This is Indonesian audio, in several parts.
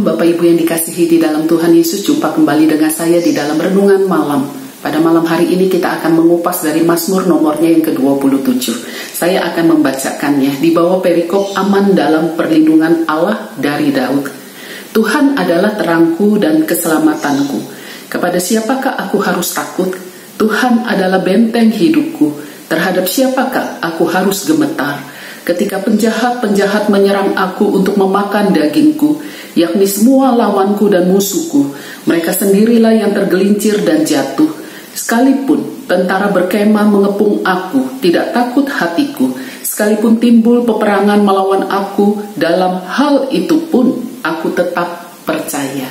Shalom Bapak Ibu yang dikasihi di dalam Tuhan Yesus. Jumpa kembali dengan saya di dalam Renungan Malam. Pada malam hari ini kita akan mengupas dari Mazmur nomornya yang ke-27. Saya akan membacakannya di bawah perikop aman dalam perlindungan Allah dari Daud. Tuhan adalah terangku dan keselamatanku. Kepada siapakah aku harus takut? Tuhan adalah benteng hidupku. Terhadap siapakah aku harus gemetar? Ketika penjahat-penjahat menyerang aku untuk memakan dagingku, yakni semua lawanku dan musuhku, mereka sendirilah yang tergelincir dan jatuh. Sekalipun tentara berkemah mengepung aku, tidak takut hatiku. Sekalipun timbul peperangan melawan aku, dalam hal itu pun aku tetap percaya.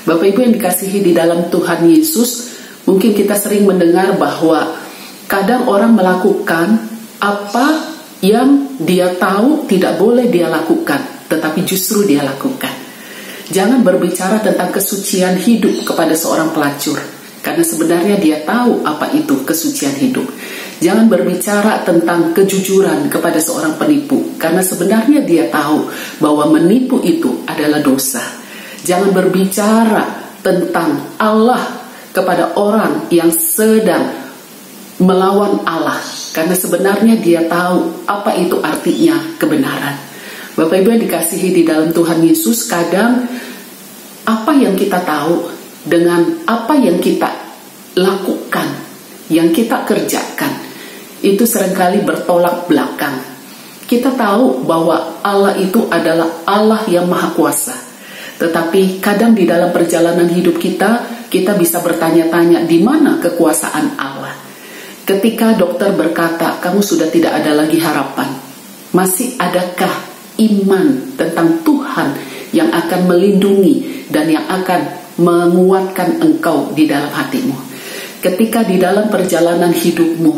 Bapak Ibu yang dikasihi di dalam Tuhan Yesus, mungkin kita sering mendengar bahwa kadang orang melakukan apa yang dia tahu tidak boleh dia lakukan, tetapi justru dia lakukan. Jangan berbicara tentang kesucian hidup kepada seorang pelacur, karena sebenarnya dia tahu apa itu kesucian hidup. Jangan berbicara tentang kejujuran kepada seorang penipu, karena sebenarnya dia tahu bahwa menipu itu adalah dosa. Jangan berbicara tentang Allah kepada orang yang sedang melawan Allah, karena sebenarnya dia tahu apa itu artinya kebenaran. Bapak Ibu yang dikasihi di dalam Tuhan Yesus, kadang apa yang kita tahu dengan apa yang kita lakukan, yang kita kerjakan, itu seringkali bertolak belakang. Kita tahu bahwa Allah itu adalah Allah yang Maha Kuasa, tetapi kadang di dalam perjalanan hidup kita bisa bertanya-tanya, di mana kekuasaan Allah? Ketika dokter berkata, kamu sudah tidak ada lagi harapan, masih adakah iman tentang Tuhan yang akan melindungi dan yang akan menguatkan engkau di dalam hatimu? Ketika di dalam perjalanan hidupmu,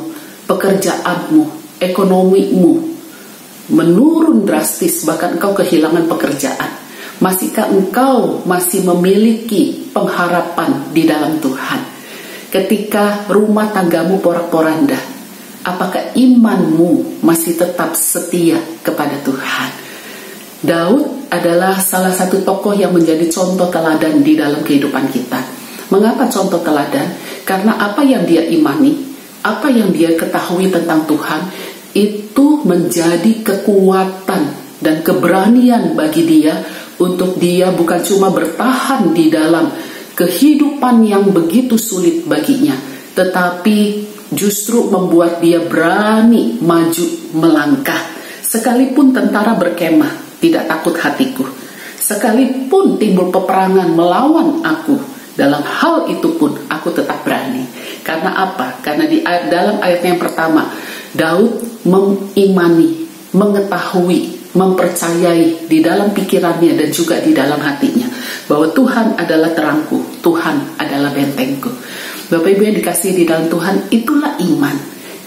pekerjaanmu, ekonomimu menurun drastis, bahkan engkau kehilangan pekerjaan, masihkah engkau masih memiliki pengharapan di dalam Tuhan? Ketika rumah tanggamu porak-poranda, apakah imanmu masih tetap setia kepada Tuhan? Daud adalah salah satu tokoh yang menjadi contoh teladan di dalam kehidupan kita. Mengapa contoh teladan? Karena apa yang dia imani, apa yang dia ketahui tentang Tuhan, itu menjadi kekuatan dan keberanian bagi dia untuk dia bukan cuma bertahan di dalam kehidupan yang begitu sulit baginya, tetapi justru membuat dia berani maju melangkah. Sekalipun tentara berkemah, tidak takut hatiku. Sekalipun timbul peperangan melawan aku, dalam hal itu pun aku tetap berani. Karena apa? Karena dalam ayat yang pertama, Daud mengimani, mengetahui, mempercayai di dalam pikirannya dan juga di dalam hatinya bahwa Tuhan adalah terangku, Tuhan adalah bentengku. Bapak Ibu yang dikasihi di dalam Tuhan, itulah iman.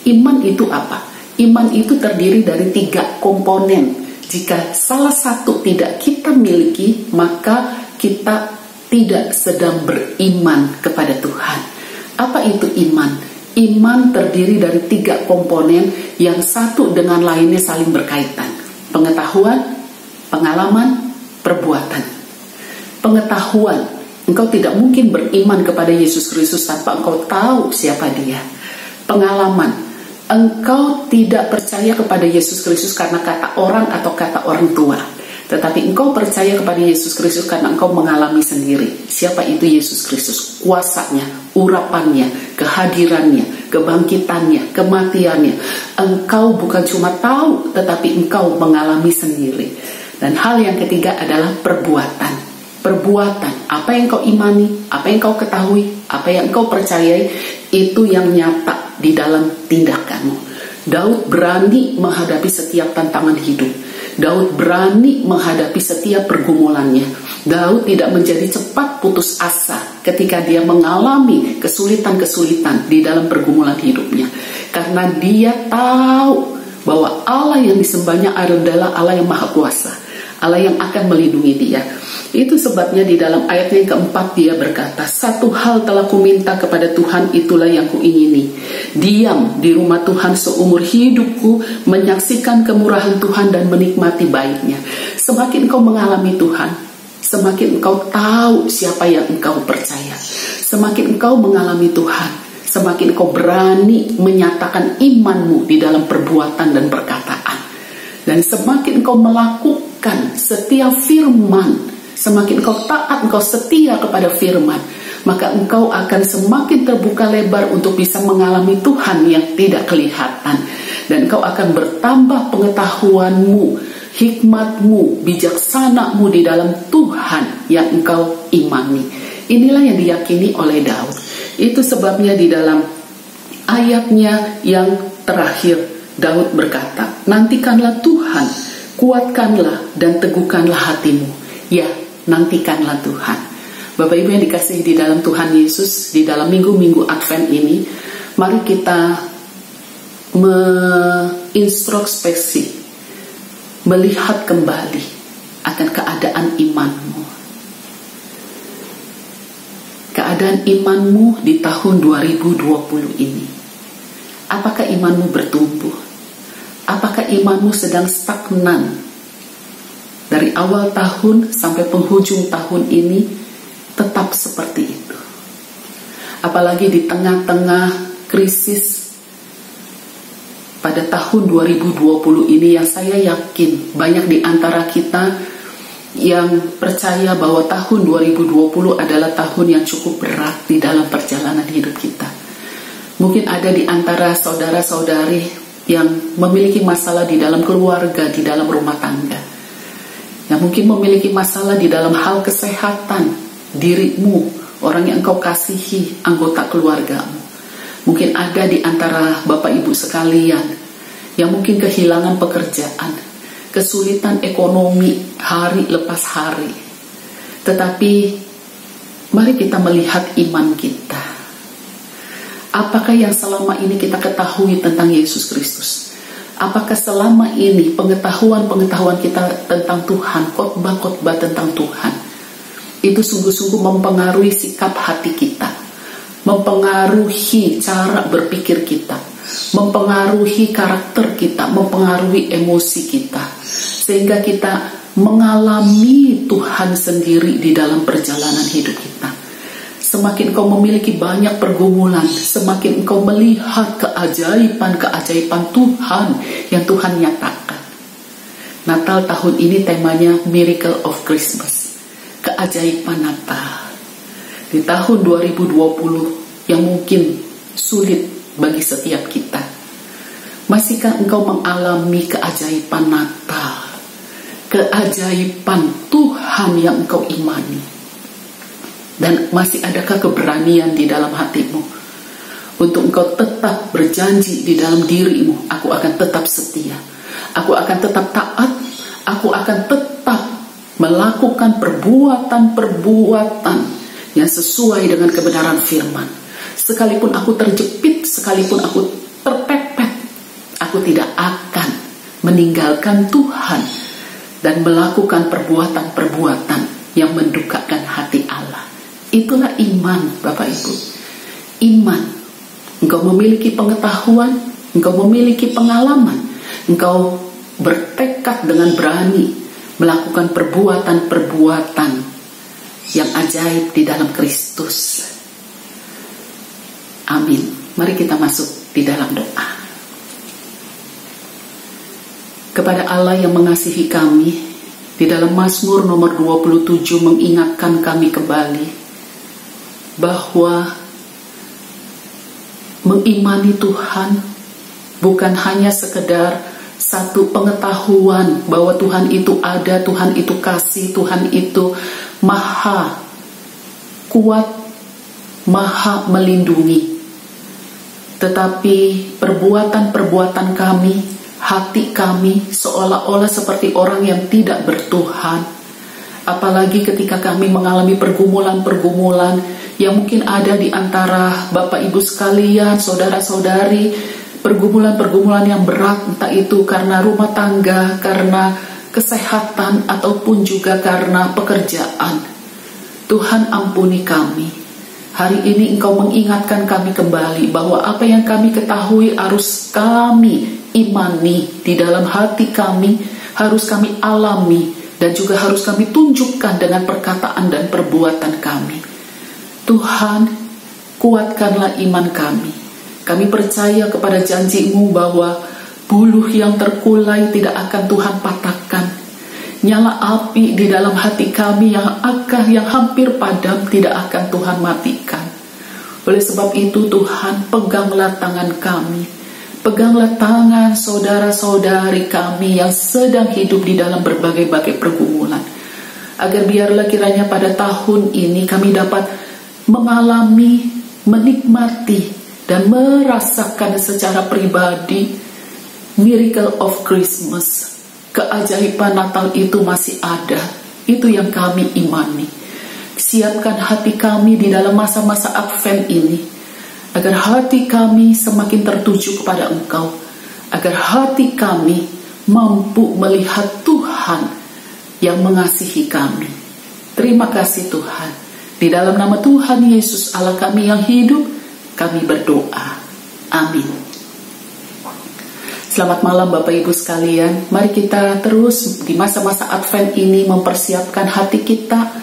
Iman itu apa? Iman itu terdiri dari 3 komponen. Jika salah satu tidak kita miliki, maka kita tidak sedang beriman kepada Tuhan. Apa itu iman? Iman terdiri dari 3 komponen yang satu dengan lainnya saling berkaitan. Pengetahuan, pengalaman, perbuatan. Pengetahuan, engkau tidak mungkin beriman kepada Yesus Kristus tanpa engkau tahu siapa dia. Pengalaman, engkau tidak percaya kepada Yesus Kristus karena kata orang atau kata orang tua, tetapi engkau percaya kepada Yesus Kristus karena engkau mengalami sendiri siapa itu Yesus Kristus, kuasanya, urapannya, kehadirannya, kebangkitannya, kematiannya. Engkau bukan cuma tahu, tetapi engkau mengalami sendiri. Dan hal yang ketiga adalah perbuatan. Perbuatan, apa yang kau imani, apa yang kau ketahui, apa yang kau percayai, itu yang nyata di dalam tindakanmu. Daud berani menghadapi setiap tantangan hidup. Daud berani menghadapi setiap pergumulannya. Daud tidak menjadi cepat putus asa ketika dia mengalami kesulitan-kesulitan di dalam pergumulan hidupnya. Karena dia tahu bahwa Allah yang disembahnya adalah Allah yang Maha Kuasa, Allah yang akan melindungi dia. Itu sebabnya di dalam ayat yang keempat dia berkata, satu hal telah kuminta kepada Tuhan, itulah yang kuingini, diam di rumah Tuhan seumur hidupku, menyaksikan kemurahan Tuhan dan menikmati baiknya. Semakin kau mengalami Tuhan, semakin engkau tahu siapa yang engkau percaya. Semakin engkau mengalami Tuhan, semakin engkau berani menyatakan imanmu di dalam perbuatan dan perkataan. Dan semakin engkau melakukan setiap firman, semakin engkau taat, engkau setia kepada firman, maka engkau akan semakin terbuka lebar untuk bisa mengalami Tuhan yang tidak kelihatan. Dan engkau akan bertambah pengetahuanmu, hikmatmu, bijaksanamu di dalam Tuhan yang engkau imani. Inilah yang diyakini oleh Daud. Itu sebabnya di dalam ayatnya yang terakhir, Daud berkata, nantikanlah Tuhan, kuatkanlah dan teguhkanlah hatimu. Ya, nantikanlah Tuhan. Bapak Ibu yang dikasihi di dalam Tuhan Yesus, di dalam minggu-minggu Advent ini, mari kita mengintrospeksi, melihat kembali akan keadaan imanmu. Keadaan imanmu di tahun 2020 ini. Apakah imanmu bertumbuh? Apakah imanmu sedang stagnan? Dari awal tahun sampai penghujung tahun ini tetap seperti itu. Apalagi di tengah-tengah krisis pada tahun 2020 ini, yang saya yakin banyak di antara kita yang percaya bahwa tahun 2020 adalah tahun yang cukup berat di dalam perjalanan hidup kita. Mungkin ada di antara saudara-saudari yang memiliki masalah di dalam keluarga, di dalam rumah tangga, yang mungkin memiliki masalah di dalam hal kesehatan dirimu, orang yang engkau kasihi, anggota keluargamu. Mungkin ada di antara Bapak Ibu sekalian yang mungkin kehilangan pekerjaan, kesulitan ekonomi hari lepas hari. Tetapi mari kita melihat iman kita. Apakah yang selama ini kita ketahui tentang Yesus Kristus? Apakah selama ini pengetahuan kita tentang Tuhan, khotbah-khotbah tentang Tuhan, itu sungguh-sungguh mempengaruhi sikap hati kita, mempengaruhi cara berpikir kita, mempengaruhi karakter kita, mempengaruhi emosi kita, sehingga kita mengalami Tuhan sendiri di dalam perjalanan hidup kita. Semakin engkau memiliki banyak pergumulan, semakin engkau melihat keajaiban-keajaiban Tuhan yang Tuhan nyatakan. Natal tahun ini temanya Miracle of Christmas, keajaiban Natal. Di tahun 2020 yang mungkin sulit bagi setiap kita, masihkah engkau mengalami keajaiban Natal, keajaiban Tuhan yang engkau imani? Dan masih adakah keberanian di dalam hatimu untuk engkau tetap berjanji di dalam dirimu, aku akan tetap setia, aku akan tetap taat, aku akan tetap melakukan perbuatan-perbuatan yang sesuai dengan kebenaran firman. Sekalipun aku terjepit, sekalipun aku terpepet, aku tidak akan meninggalkan Tuhan dan melakukan perbuatan-perbuatan yang mendukakan hati Allah. Itulah iman, Bapak Ibu. Iman. Engkau memiliki pengetahuan, engkau memiliki pengalaman, engkau bertekad dengan berani melakukan perbuatan-perbuatan yang ajaib di dalam Kristus. Amin. Mari kita masuk di dalam doa. Kepada Allah yang mengasihi kami, di dalam Mazmur nomor 27 mengingatkan kami kembali bahwa mengimani Tuhan bukan hanya sekedar satu pengetahuan bahwa Tuhan itu ada, Tuhan itu kasih, Tuhan itu maha kuat, maha melindungi. Tetapi perbuatan-perbuatan kami, hati kami seolah-olah seperti orang yang tidak bertuhan. Apalagi ketika kami mengalami pergumulan-pergumulan yang mungkin ada di antara Bapak Ibu sekalian, saudara-saudari, pergumulan-pergumulan yang berat, entah itu karena rumah tangga, karena kesehatan, ataupun juga karena pekerjaan. Tuhan ampuni kami. Hari ini Engkau mengingatkan kami kembali bahwa apa yang kami ketahui harus kami imani di dalam hati kami, harus kami alami dan juga harus kami tunjukkan dengan perkataan dan perbuatan kami. Tuhan, kuatkanlah iman kami. Kami percaya kepada janji-Mu bahwa buluh yang terkulai tidak akan Tuhan patahkan. Nyala api di dalam hati kami yang hampir padam tidak akan Tuhan matikan. Oleh sebab itu Tuhan, peganglah tangan kami, peganglah tangan saudara-saudari kami yang sedang hidup di dalam berbagai-bagai pergumulan, agar biarlah kiranya pada tahun ini kami dapat mengalami, menikmati, dan merasakan secara pribadi miracle of Christmas. Keajaiban Natal itu masih ada. Itu yang kami imani. Siapkan hati kami di dalam masa-masa Advent ini, agar hati kami semakin tertuju kepada Engkau, agar hati kami mampu melihat Tuhan yang mengasihi kami. Terima kasih Tuhan. Di dalam nama Tuhan Yesus Allah kami yang hidup, kami berdoa. Amin. Selamat malam Bapak Ibu sekalian. Mari kita terus di masa-masa Advent ini mempersiapkan hati kita,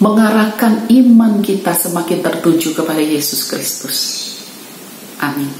mengarahkan iman kita semakin tertuju kepada Yesus Kristus. Amin.